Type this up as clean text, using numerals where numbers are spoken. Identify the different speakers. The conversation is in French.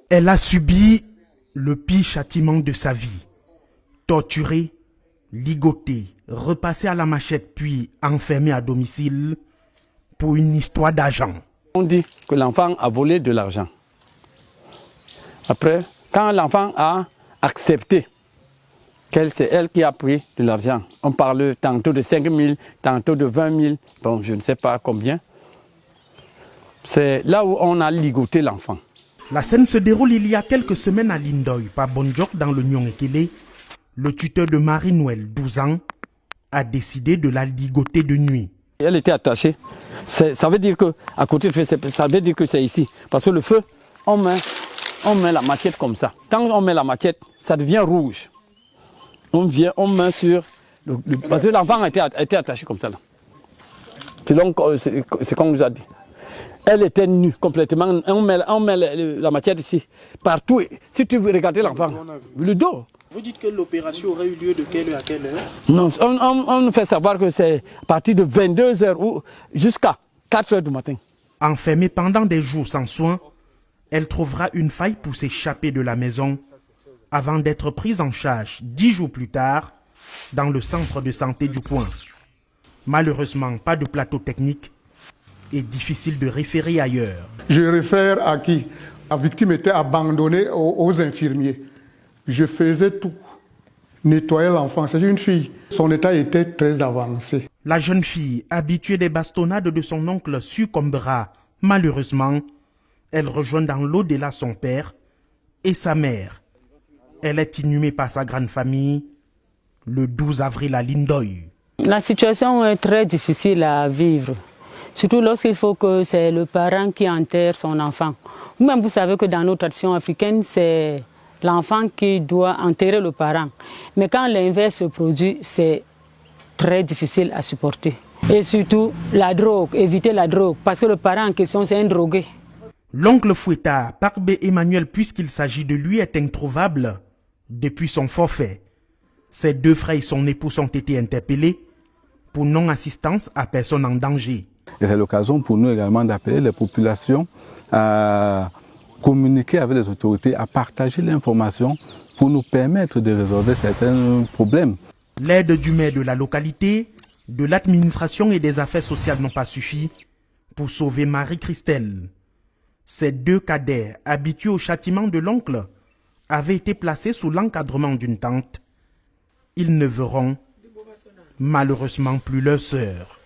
Speaker 1: Elle a subi le pire châtiment de sa vie. Torturée, ligotée, repassée à la machette puis enfermée à domicile pour une histoire d'argent.
Speaker 2: On dit que l'enfant a volé de l'argent. Après, quand l'enfant a accepté qu'elle, c'est elle qui a pris de l'argent, on parle tantôt de 5 000, tantôt de 20 000, bon, je ne sais pas combien. C'est là où on a ligoté l'enfant.
Speaker 1: La scène se déroule il y a quelques semaines à Lindoy, par Bonjok dans le Nyong-Ekele. Le tuteur de Marie-Noël, 12 ans, a décidé de la ligoter de nuit.
Speaker 2: Elle était attachée. Ça veut dire que, à côté du feu, ça veut dire que c'est ici. Parce que le feu, on met la maquette comme ça. Quand on met la maquette, ça devient rouge. On met sur... parce que l'enfant a été attaché comme ça. C'est comme on nous a dit. Elle était nue complètement. On met la maquette ici, partout. Si tu veux regarder l'enfant, le dos.
Speaker 3: Vous dites que l'opération aurait eu lieu de quelle heure à quelle heure?
Speaker 2: Non, on nous fait savoir que c'est à partir de 22h ou jusqu'à 4h du matin.
Speaker 1: Enfermée pendant des jours sans soins, elle trouvera une faille pour s'échapper de la maison avant d'être prise en charge 10 jours plus tard dans le centre de santé du coin. Malheureusement, pas de plateau technique et difficile de référer ailleurs.
Speaker 4: Je réfère à qui? La victime était abandonnée aux infirmiers. Je faisais tout. Nettoyer l'enfant. C'est une fille. Son état était très avancé.
Speaker 1: La jeune fille, habituée des bastonnades de son oncle, succombera. Malheureusement, elle rejoint dans l'au-delà son père et sa mère. Elle est inhumée par sa grande famille le 12 avril à Lindoy.
Speaker 5: La situation est très difficile à vivre. Surtout lorsqu'il faut que c'est le parent qui enterre son enfant. Vous-même, vous savez que dans notre tradition africaine, c'est l'enfant qui doit enterrer le parent. Mais quand l'inverse se produit, c'est très difficile à supporter. Et surtout, la drogue, éviter la drogue, parce que le parent en question, c'est un drogué.
Speaker 1: L'oncle Foueta, Parbe Emmanuel, puisqu'il s'agit de lui, est introuvable depuis son forfait. Ses deux frères et son épouse ont été interpellés pour non-assistance à personne en danger.
Speaker 6: Et c'est l'occasion pour nous également d'appeler les populations à communiquer avec les autorités, à partager l'information pour nous permettre de résoudre certains problèmes.
Speaker 1: L'aide du maire de la localité, de l'administration et des affaires sociales n'ont pas suffi pour sauver Marie-Christelle. Ces deux cadets, habitués au châtiment de l'oncle, avaient été placés sous l'encadrement d'une tante. Ils ne verront malheureusement plus leur sœur.